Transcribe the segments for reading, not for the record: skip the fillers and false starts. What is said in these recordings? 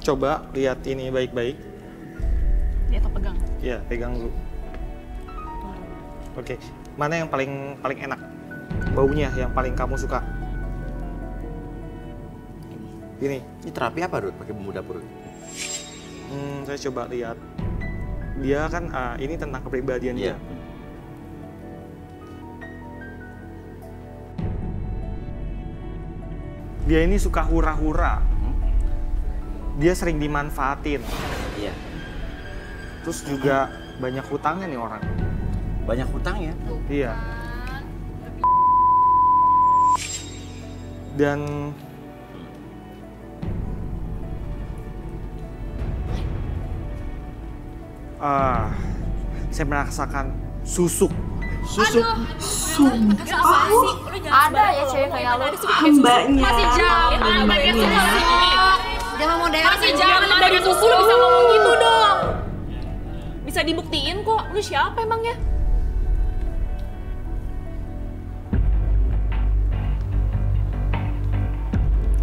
Coba lihat ini baik-baik. Dia atau pegang? Iya, pegang dulu. Oke, mana yang paling enak? Baunya yang paling kamu suka? Ini. Ini terapi apa, Rut? Pakai bumbu dapur? Saya coba lihat. Dia kan ini tentang kepribadian dia. Dia ini suka hura-hura. Dia sering dimanfaatin. Iya. Terus juga banyak hutangnya nih orang. Banyak hutang ya? Iya. Dan saya merasakan susuk. Susuk. Ada ya cewek kayak lo. Hambanya. Masih jangan pakai susuk. Jangan modern. Masih jangan dari susu lu bisa ngomong gitu dong. Bisa dibuktiin kok. Lu siapa emangnya?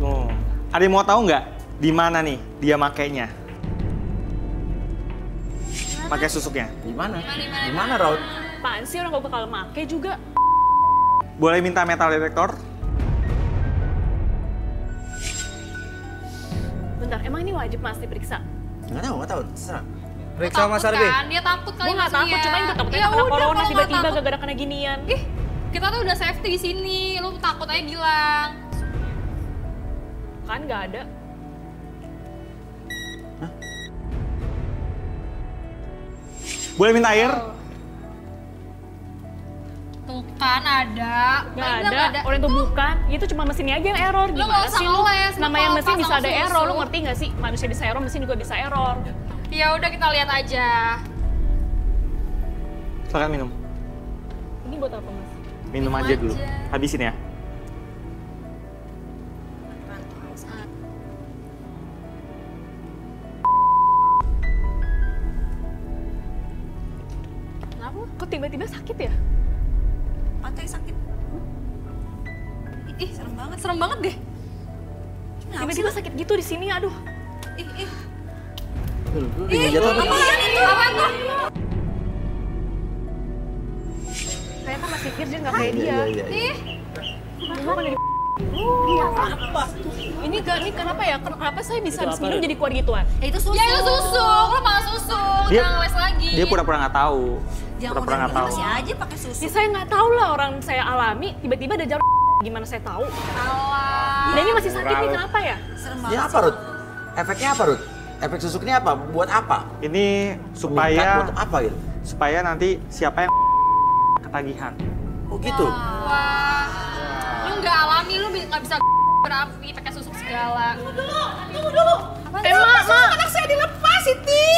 Oh, ada yang mau tahu nggak di mana nih dia makainya? Pakai susuknya. Di mana? Di mana, Raut? Apaan sih orang gak bakal make juga? Boleh minta metal detektor? Bentar, emang ini wajib Mas diperiksa? Nggak tahu, terserah. Periksa Mas Arbi. Kan? Dia takut kali Gue gak takut, cuma yang takutnya kena corona tiba-tiba gara-gara kena ginian. Ih, kita tuh udah safety di sini. Lu takut aja bilang. Kan gak ada. Boleh minta air? Tuh kan ada. Gak ada. Orang itu bukan. Itu cuma mesinnya aja yang error. Lu Gimana nggak usah sih lu? ngeles, lu Namanya kalau mesin pas bisa sama ada susu. error. Lu ngerti gak sih? Manusia bisa error, mesin juga bisa error. Ya udah kita lihat aja. Silakan minum. Ini buat apa Mas? Minum aja dulu. Habisin ya. Kenapa? Kok tiba-tiba sakit ya? Matanya sakit. Ih, serem banget. Serem banget deh. Tiba-tiba sakit gitu di sini, aduh. Ih. Apaan itu? Apaan tuh? Ternyata masih virgin gak kayak dia. Iya. Ih, Gua kan dari ini kenapa ya? Kenapa saya bisa habis minum jadi keluar gituan? Ya itu susu. ya itu susu. Lu malah susu. Jangan ngeles lagi. Dia pura-pura nggak tahu. Jangan Pura-pura nggak tahu. masih aja pakai susu. Ya saya nggak tahu lah, orang saya alami tiba-tiba ada jarum. Gimana saya tahu? Alah. Dan ini masih sakit nih, kenapa ya? Serem Ini banget. apa, Rut? Efeknya apa, Rut? Efek susuk ini apa? Buat apa? Ini Meningkat supaya buat apa gitu? supaya nanti siapa yang ketagihan. Oh gitu? Wah. Lu nggak alami, lu nggak bisa berapi pakai susuk segala. Tunggu dulu. Mak, Anak saya dilepas, Siti.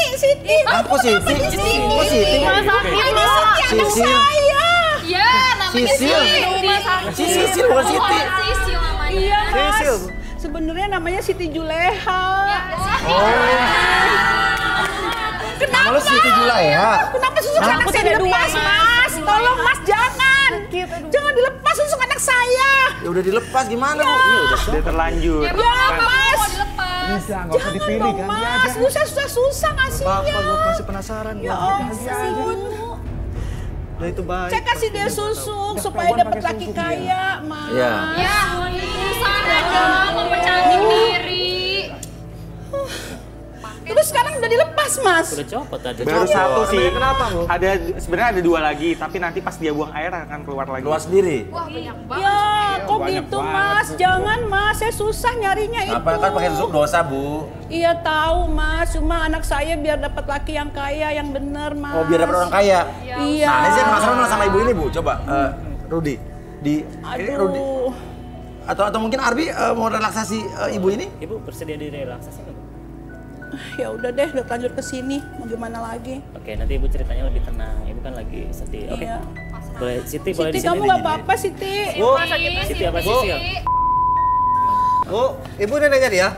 Apa sih? Kok Siti? Rumah sakit, Ini Mak. Siti anak Sisil. saya. Iya, namanya Sisil. Rumah sakit. Sisil bukan Siti. Sisil namanya. Iya, Mas. Sisil. Sebenarnya namanya Siti Juleha. Nama lu Siti Julaiha. Kenapa susuk anak saya dilepas, Mas? Tolong, Mas, jangan. Jangan dilepas susuk anak saya. Ya udah dilepas gimana, Bu? Ini udah Dia terlanjur. Ya, Mas. Mau dilepas. Bisa, nggak usah dipilih Dong, kan? Mas. Susah ngasihnya. Apa, gue masih penasaran. Ya ampun. Nah itu baik. Saya kasih dia susuk supaya dapat laki kaya, Mas. Iya. Ya, susah dong mempercantik diri. Terus sekarang udah dilepas, Mas. Udah copot tadi. Baru satu sih. Kenapa, Bu? Sebenarnya ada 2 lagi, tapi nanti pas dia buang air akan keluar lagi. Keluar sendiri. Wah, banyak banget. Ya, kok banyak gitu, banget. Mas? Jangan, Mas. Saya susah nyarinya itu. Apa kan pakai susuk dosa, Bu? Iya tahu, Mas. Cuma anak saya biar dapat laki yang kaya, yang bener, Mas. Oh, biar dapat orang kaya. Iya. Nah, ini saya penasaran sama ibu ini, Bu. Coba Rudi ini Rudi Aduh. atau mungkin Arbi mau relaksasi ibu ini? Ibu bersedia direlaksasi nggak, Bu? Ya udah deh, udah lanjut ke sini. Mau gimana lagi? Oke, nanti Ibu ceritanya lebih tenang. Ibu kan lagi sedih. Oke. Iya. Boleh Siti boleh Siti, di sini. kamu nggak apa-apa, Siti. Bu, Siti apa sih? Bu, ibu neneknya dia?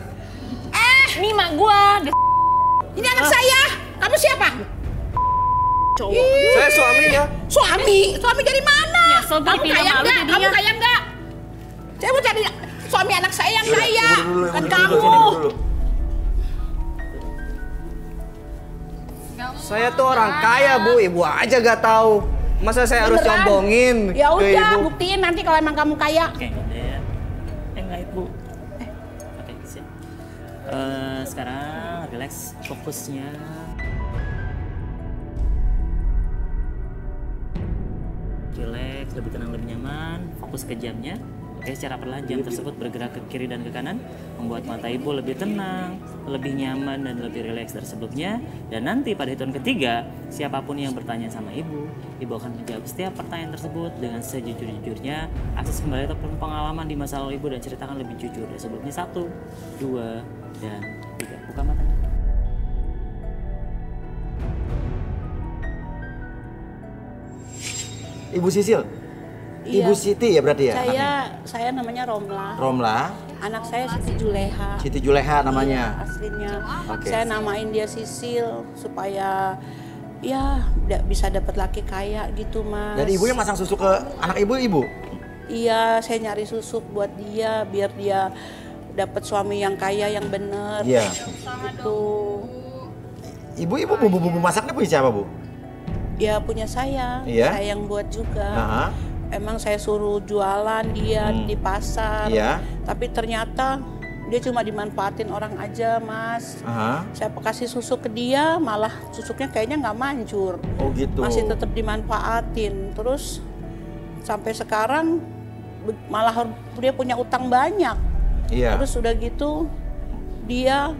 Ini mak gua. Ini anak saya. Kamu siapa? Cowok. Saya suaminya. Suami dari mana? Nyesel Kamu dipilih kaya malu enggak? jadinya. Kamu kaya enggak? Saya mau cari suami anak saya yang kaya. Kan kamu. Dulu. Saya tuh orang kaya, Bu. Ibu aja gak tahu. Masa saya harus Beneran? nyombongin Ya ke udah, Ibu? buktiin nanti kalau emang kamu kaya. Oke, udah ya. Enggak, Ibu. Oke, siap. Sekarang relax fokusnya. Relax, lebih tenang, lebih nyaman. Fokus ke jamnya. Oke, secara perlahan jam tersebut bergerak ke kiri dan ke kanan, membuat mata ibu lebih tenang, lebih nyaman dan lebih rileks dari sebelumnya. Dan nanti pada hitungan ketiga, siapapun yang bertanya sama ibu akan menjawab setiap pertanyaan tersebut dengan sejujur-jujurnya. Akses kembali ataupun pengalaman di masa lalu ibu dan ceritakan lebih jujur dari sebelumnya. 1, 2, dan 3. Buka matanya. Ibu Sisil. Iya. Ibu Siti ya berarti ya? Saya namanya Romla. Romla, Anak saya Siti Juleha. Siti Juleha namanya. Iya, aslinya. Oke. Saya namain dia Sisil supaya ya bisa dapat laki kaya gitu, Mas. Dan ibu yang masang susu ke anak ibu? Iya, saya nyari susu buat dia biar dia dapat suami yang kaya yang bener. Iya. Gitu. Ibu bumbu-bumbu masaknya punya siapa, Bu? Ya punya saya. Iya. Saya yang buat juga. Aha. Emang saya suruh jualan dia di pasar. Iya. Tapi ternyata dia cuma dimanfaatin orang aja, Mas. Aha. Saya kasih susu ke dia, malah susuknya kayaknya nggak manjur. Oh gitu. Masih tetap dimanfaatin. Terus sampai sekarang malah dia punya utang banyak. Iya. Terus udah gitu dia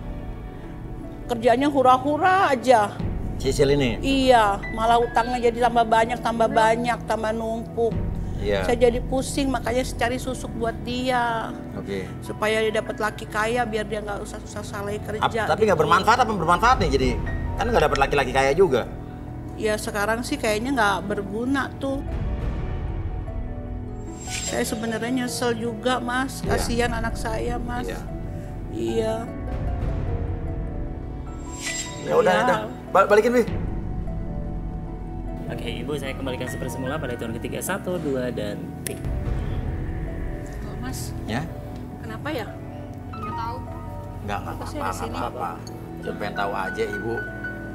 kerjanya hura-hura aja. Sisil ini? Iya, malah utangnya jadi tambah banyak, tambah numpuk. Iya. Saya jadi pusing, makanya cari susuk buat dia. Oke. Supaya dia dapat laki kaya, biar dia nggak usah susah kerja. Tapi nggak bermanfaat apa bermanfaat nih? Jadi kan nggak dapat laki-laki kaya juga. Ya sekarang sih kayaknya nggak berguna tuh. Saya sebenarnya nyesel juga, Mas. Iya. Kasihan anak saya, Mas. Iya. Iya. Ya udah, Iya. udah. Balikin, Bi. Oke, ibu saya kembalikan seperti semula pada hitungan ketiga. 1, 2, dan 3. Oh, Mas, Ya? kenapa ya? Nggak tahu. Nggak Saya di sini. apa-apa. Cuma pengen tahu aja, Ibu.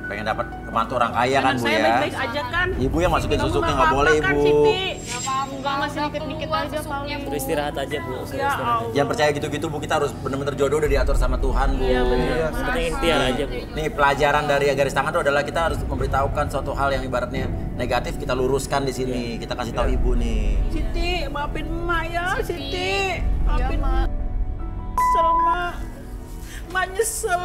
Pengen dapat pembantu orang kaya kan, Anak Bu saya ya? baik-baik aja kan? Ibu yang masukin Kamu susuknya nggak nggak boleh, apa-apa kan, Ibu. Siti? Nggak apa-apa. Enggak, masih dikit-dikit Udah aja keluar paling. susuknya, Bu. Suruh istirahat aja, Bu. Suruh Ya istirahat aja. Jangan percaya gitu-gitu, Bu. Kita harus benar-benar jodoh udah diatur sama Tuhan, Bu. Iya, benar. Iya. Yang penting ikhtiar aja, Bu. Nih pelajaran dari garis tangan itu adalah kita harus memberitahukan suatu hal yang ibaratnya negatif, kita luruskan di sini. Kita kasih tahu Ibu nih. Siti, maafin emak ya, Siti. Maafin emak. Nyesel, Mak. Mak nyesel.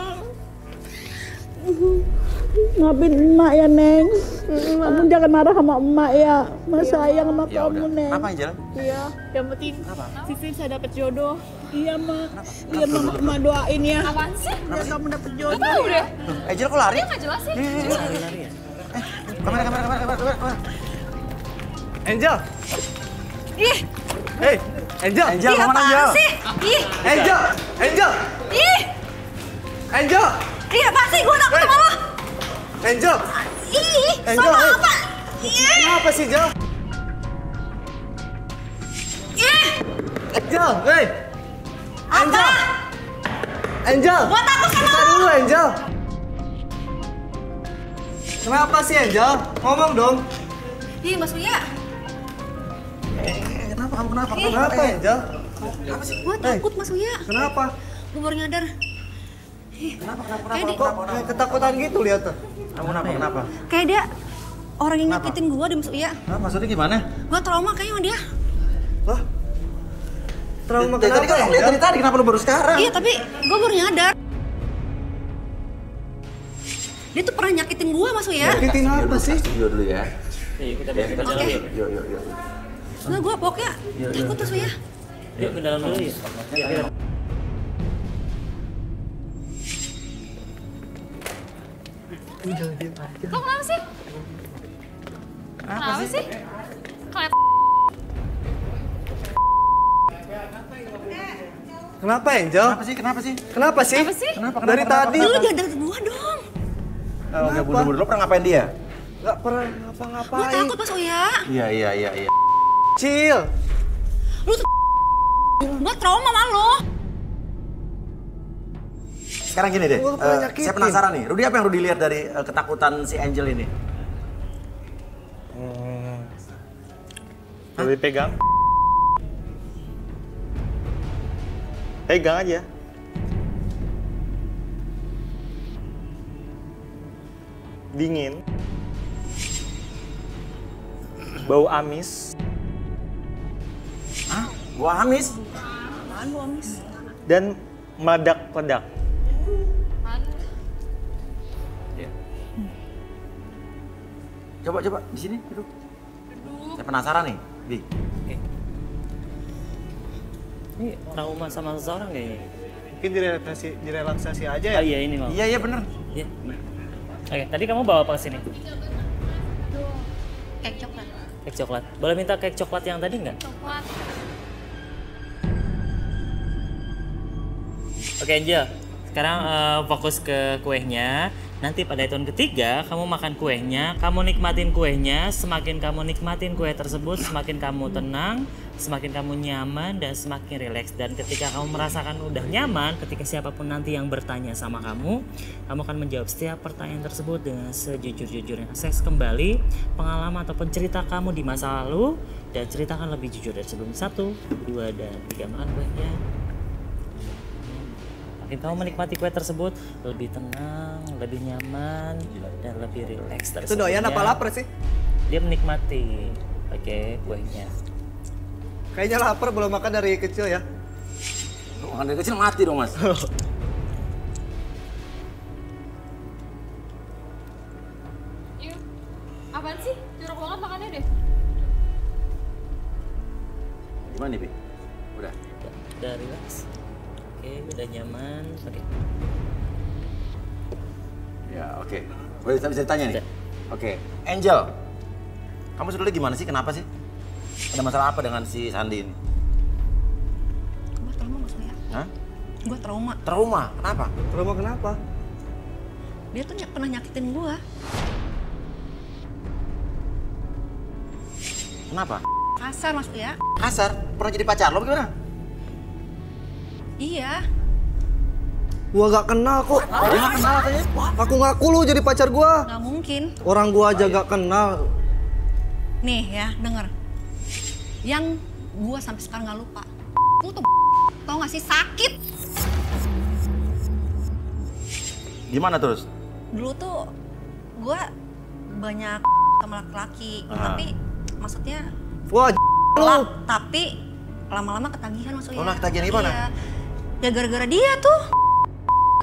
Maafin emak ya, Neng. Kamu jangan marah sama emak ya. Mas sayang sama Ya kamu, udah. Neng. Apa Angel? Iya, yang penting Sisi bisa dapet jodoh. Iya, Mak. Iya, Mak doain ya. Apaan sih? Biar kamu dapet Gak jodoh. tahu deh. Angel kok lari? Dia nggak jelas sih. Lari-lari ya? Kamera. Angel. Ih, Hey, Angel. Angel, kemana Angel? sih? Ih, Angel. Angel. ih, Angel. ih apa sih? Gue takut sama lo. Angel. Ih, Angel, sama hey. apa? Ih, Kenapa sih, Angel? ih, Angel, hey. Angel. Angel. gue takut sama Buka dulu, Angel. Kenapa sih, Angel? Ngomong dong. Ih, Mas Uya, Kenapa? Kenapa, Angel? gue takut Mas Uya. Kenapa? Gue baru nyadar. Kok kayak ketakutan gitu lihat tuh. Kenapa? Kayak dia orang yang nyakitin gue deh Mas Uya. Hah, maksudnya gimana? Gue trauma kayaknya sama dia. Lah. Trauma Dari tadi kan kenapa, lihat Angel? dari tadi, kenapa lu baru sekarang? Iya, tapi gue baru nyadar. Dia tuh pernah nyakitin gue Mas Uya. Nyakitin apa sih? Studio dulu ya. Yuk, kita jalan yuk. Yuk. Nah, gue pokoknya takut Mas Uya. Yuk ke dalam dulu yuk. Lo kenapa sih? Kenapa sih? Kayak Kenapa, Angel? Kenapa sih? Kenapa sih? Apa sih? Dari tadi. lu jangan deket gue dong. Kalau nggak buru-buru, lo pernah ngapain dia? Gak pernah Gue ngapa-ngapain. takut Mas Uya. Iya. Cil. Lu tuh gue trauma sama lo. sekarang gini deh. Gua pernah nyakitin. Saya penasaran nih. Rudy, apa yang Rudy lihat dari ketakutan si Angel ini? Lebih pegang. Pegang aja. Dingin. Bau amis. Hah? Gua amis? Apaan lu amis? Dan meledak-ledak. Iya. Coba di sini duduk. Saya penasaran nih, Bi. Oke. Ini trauma sama seseorang kayaknya. Mungkin direlaksasi aja ya. Oh iya ini mau. Iya bener. Iya. Oke, tadi kamu bawa apa ke sini? Kayak coklat. Kek coklat. Boleh minta kek coklat yang tadi nggak? Coklat. Oke Angel, sekarang fokus ke kuenya. Nanti pada hitungan ketiga, kamu makan kuenya, kamu nikmatin kuenya. Semakin kamu nikmatin kue tersebut, semakin kamu tenang, semakin kamu nyaman, dan semakin rileks. Dan ketika kamu merasakan udah nyaman, ketika siapapun nanti yang bertanya sama kamu akan menjawab setiap pertanyaan tersebut dengan sejujur-jujurnya. Akses kembali pengalaman ataupun cerita kamu di masa lalu, dan ceritakan lebih jujur dari sebelum. 1, 2, dan 3. Makan kuenya. Makin kamu menikmati kue tersebut, lebih tenang, lebih nyaman, dan lebih rileks. Itu doyan apa lapar sih? Dia menikmati, kuenya. Kayaknya lapar belum makan dari kecil ya. Makan dari kecil mati dong, Mas. Yuk. Apaan sih? Jorok banget makannya deh. Gimana nih, Bi? Udah. Udah rileks. Oke, udah nyaman. Oke. Ya, oke. Boleh bisa ditanya nih? Udah. Oke. Angel, kamu sebetulnya gimana sih? Kenapa sih? Ada masalah apa dengan si Sandi ini? Gue trauma maksudnya. Hah? Gue trauma. Trauma? Kenapa? Trauma kenapa? Dia tuh pernah nyakitin gue. Kenapa? Kasar maksudnya. Kasar? Pernah jadi pacar lo gimana? Iya. Gua gak kenal kok. Dia nggak kenal katanya. Aku ngaku lu jadi pacar gua. Gak mungkin. Orang gua aja gak kenal. Nih ya, denger. Yang gue sampai sekarang gak lupa. Lu tuh tau gak sih sakit? Gimana terus? Dulu tuh gue banyak sama laki-laki, tapi maksudnya Wah, lu. tapi lama-lama ketagihan maksudnya. Oh, ketagihan gimana? Iya. Ya gara-gara dia tuh.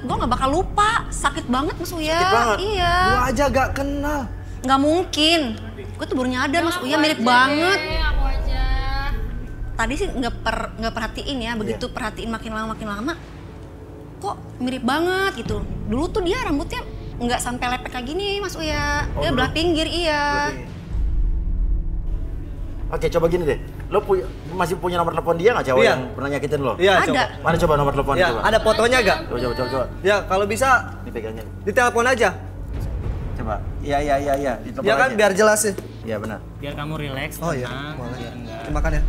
Gue gak bakal lupa, sakit banget maksudnya. Sakit banget? Iya. Gua aja gak kenal. Gak mungkin. Gue tuh baru nyadar Mas Uya mirip banget. Aku aja. Tadi sih nggak perhatiin ya, begitu perhatiin makin lama kok mirip banget gitu. Dulu tuh dia rambutnya nggak sampai lepek kayak gini Mas Uya. Dia belah pinggir, iya. Oke, coba gini deh. Lo masih punya nomor telepon dia nggak, cewek Iya. yang pernah nyakitin lo? Iya, Ada. coba. Mana coba nomor telepon Ya, coba? ada fotonya gak? Coba. Ya, kalau bisa Ini pegangnya. ditelepon aja. Coba. Iya. Ditelepon Ya kan aja. biar jelas sih. Iya benar. Biar kamu rileks, Oh iya, tenang, boleh. biar enggak. Makan ya.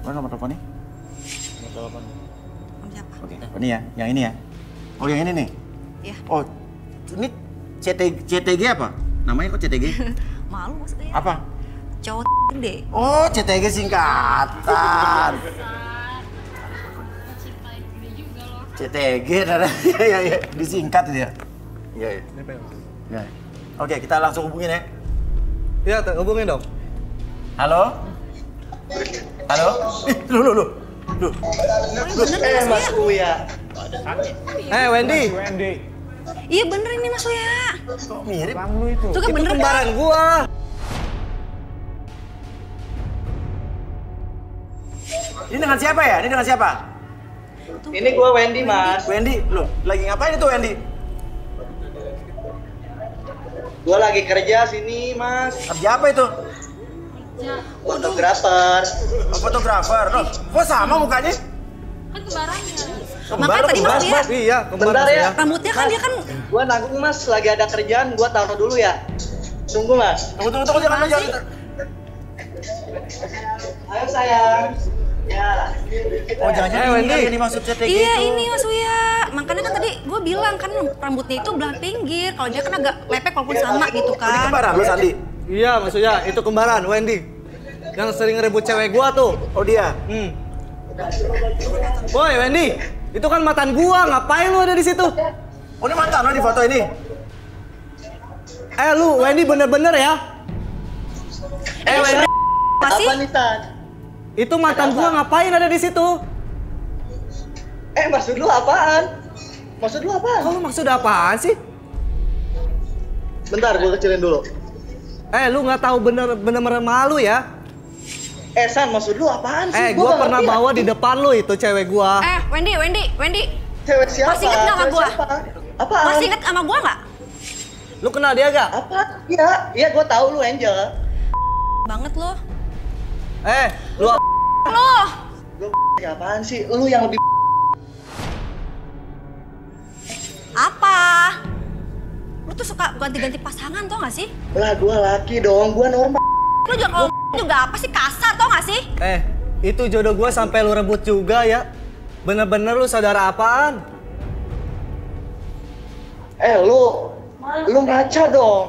Mana nomor teleponnya? Mau telepon. Sama siapa? Oke. Ini ya, yang ini ya. Oh, yang ini nih. Iya. Oh, ini CTG apa? Namanya kok CTG? Malu Mas Uya. Apa? Cowok gede. Oh, CTG singkatan. CTG, ya, disingkat dia. Iya. Ya. Oke, kita langsung hubungin ya. Iya, hubungin dong. Halo? Halo? Lu. Mas Uya. Wendy. Iya bener ini Mas Uya. Kok mirip? Itu kan Itu bener kembaran kan? gua. Ini dengan siapa ya? Ini dengan siapa? Ini gua Wendy, Mas. Wendy, loh, lagi ngapain itu Wendy? Gua lagi kerja sini, Mas. Kerja apa itu? Fotografer. Oh, fotografer. Loh, kok sama mukanya? Kan kembarannya. Makanya tadi Mas Uya, Iya, kembar Bentar Mas ya. Uya. rambutnya kan dia kan Gua nanggung, Mas. Lagi ada kerjaan, gua taruh dulu ya. Tunggu, Mas. Tunggu, jangan. Ayo, sayang. Oh, jangan-jangan Wendy. ini maksudnya kayak Iya gitu. ini Mas Uya. Makanya kan tadi gue bilang kan rambutnya itu belah pinggir. Kalau dia kan agak lepek walaupun sama gitu Ini kan. kembaran lu, Sandi? Iya, Mas Uya, itu kembaran Wendy. Yang sering rebut cewek gua tuh. Oh, dia? Boy, Wendy, itu kan mantan gua, ngapain lu ada di situ? Oh, ini mantan lo di foto ini? Lu, Wendy bener-bener ya? Wendy, Masih? Apa nih, Tan? itu mantan gua ngapain ada di situ? Maksud lu apaan? Maksud lu apaan? Kamu maksud apaan sih? Bentar, gua kecilin dulu. Lu nggak tahu bener-bener malu ya? San, maksud lu apaan sih? Gua nggak pernah ngerti. bawa di depan lu itu cewek gua. Wendy. Cewek siapa? Masih inget nggak sama Cewek gua? siapa? Apaan? Masih inget sama gua nggak? Lu kenal dia gak? Apa? Iya, gua tahu lu Angel. Banget lo. Lu Lo. Gua apaan sih? Lu yang lebih Apa? Lu tuh suka ganti-ganti pasangan tau gak sih? lah, gua laki dong, gua normal. Lu juga apa sih kasar tau gak sih? itu jodoh gua sampai lu rebut juga ya. Bener-bener lu saudara apaan? Lu ngaca dong.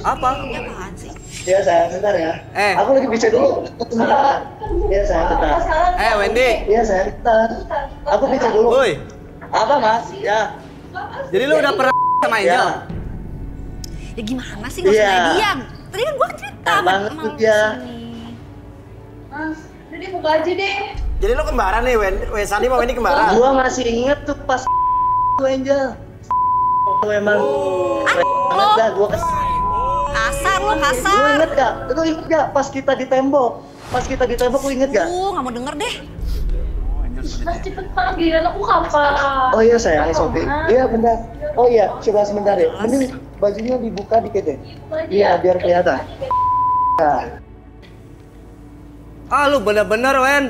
Apa? Ya apaan sih? Ya sayang, bentar ya. Aku lagi bicara dulu. Bentar. Ya sayang, bentar. Wendy. Ya sayang, bentar. Aku bicara dulu. Woi, Apa mas? Ya. jadi lu udah pernah sama Angel? Ya. Ya gimana sih gak usah Iya. diam. Tadi kan gua cerita Nah, banget sama tuh lu dia. sini. Mas, udah deh buka aja deh. Jadi lu kembaran nih, Sandi sama Wendy kembaran? Gua masih inget tuh pas tuh Angel. Memang. Lo Dah, gua kasar lo Lu kasar. inget gak? Lu inget gak pas kita di tembok? Pas kita di tembok lu inget gak? Gak mau denger deh. Mas cepetan, giliran aku kapan? Oh iya sayang, Sofi. Iya bentar. Oh iya, coba sebentar ya. Mending bajunya dibuka dikit deh. Iya, biar kelihatan. Nah. Lu bener-bener Wen.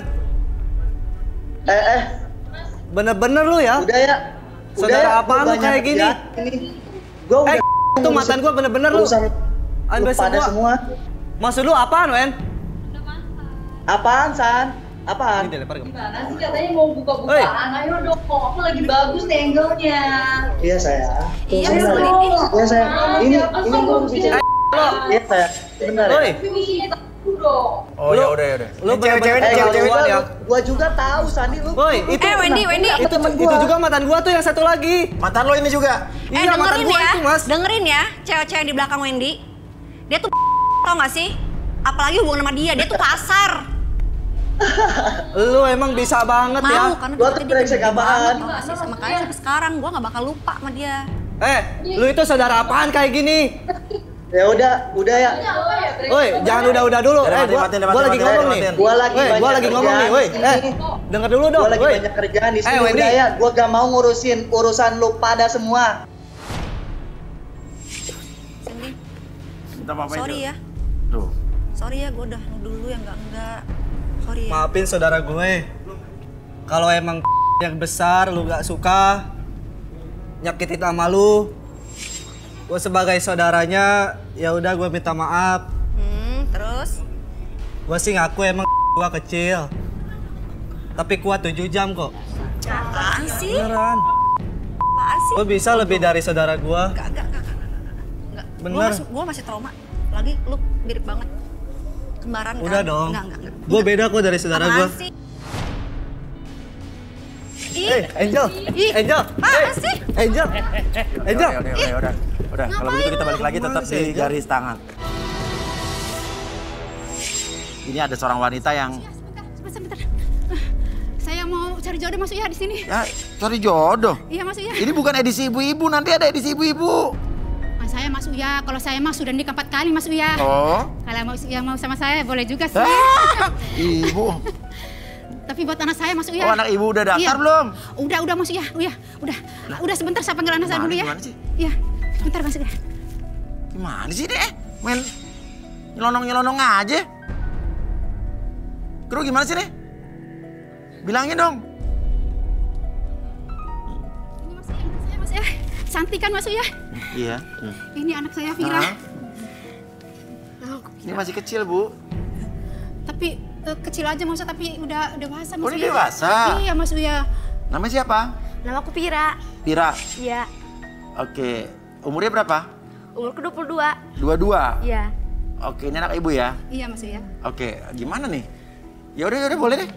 Bener-bener lu ya? Udah ya. Saudara Udah ya, apaan gua lu banyak kayak gini? kerjaan ini. Gua udah Itu mantan gua bener-bener lu. urusan Ambil lu pada semua. Maksud lu apaan Wen? Apaan, San? Apaan? Ini dilempar ke Gimana sih katanya mau buka-bukaan? Ayo dong, aku lagi bagus nih angle-nya. Iya, sayang. Iya, Tunggu sebentar. bener. Iya, sayang. Ini gua bicara. Iya, sayang. Sebentar ya. Woi, Oh, ya udah. lu bener-bener Cewek keterlaluan ya. gua juga tahu, Sandi lu. Woi, itu Wendy. itu juga mantan gua tuh yang satu lagi. Mantan lo ini juga? Iya, mantan Dengerin gua ya. itu, Mas. Dengerin ya, cewek-cewek di belakang Wendy. Dia tuh tau gak sih? Apalagi hubungan sama dia tuh kasar. Lu emang bisa banget ya. Mau kan Gua tuh dia brengsek gede apaan? banget, tau gak sih? Sama kayak sampai sekarang gua gak bakal lupa sama dia. Lu itu saudara apaan kayak gini? Ya udah ya. Woi, jangan udah dulu. Matiin, Gua lagi matiin. ngomong nih. Gua lagi Gua banyak lagi ngomong nih, woi. kerjaan di sini. Denger dulu dong, Gua lagi woi. banyak kerjaan di sini. Wendy. Udah ya, gua gak mau ngurusin urusan lu pada semua. Cindy, Minta apa sorry ya. Tuh. Sorry ya, gue udah nuduh dulu yang enggak. Sorry ya. Maafin saudara gue. Kalau emang yang besar lu gak suka nyakitin sama lu, gue sebagai saudaranya ya udah gue minta maaf. Terus? Gue sih ngaku emang gue kecil, tapi kuat 7 jam kok. Apaan sih? Beneran. Apaan sih? Gue bisa lebih dari saudara gue. Enggak. Bener. Gue masih trauma. Lagi lu mirip banget. Kembaran kan? Udah dong. Enggak. Gue beda kok dari saudara gue. Apaan sih? Angel. Angel. Apaan sih? Angel. Angel. Udah. Kalau begitu kita balik lagi tetap di garis tangan. Ini ada seorang wanita yang Sebentar. Saya mau cari jodoh Mas Uya di sini. ya cari jodoh. Iya Mas Uya. Ini bukan edisi ibu-ibu, nanti ada edisi ibu-ibu. Saya Mas Uya, kalau saya mah sudah nikah 4 kali Mas Uya. Oh. Kalau Mas Uya mau sama saya boleh juga sih. Ibu. Tapi buat anak saya Mas Uya. Oh, anak ibu udah daftar belum? Udah Mas Uya. Udah sebentar saya panggil anak saya dulu ya. Gimana sih? Iya, sebentar Mas Uya. Gimana sih deh? Main nyelonong-nyelonong aja. Kru gimana sih deh? Bilangin dong. Ini Mas Uya, anak saya Mas Uya. Cantik kan Mas Uya? Iya. Ini anak saya Vira. Ini masih kecil, Bu. Tapi kecil aja Mas, tapi udah dewasa Mas. Oh, udah dewasa? Iya Mas Uya. Namanya siapa? Nama aku Pira. Pira. Iya. Oke. Umurnya berapa? Umurku 22. 22. Iya. Oke, ini anak ibu ya? Iya Mas Uya. Oke, gimana nih? Ya udah boleh deh.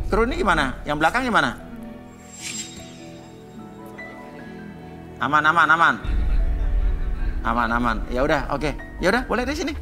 Turun ini gimana? Yang belakang gimana? Aman. Ya udah, oke. Ya udah, boleh di sini.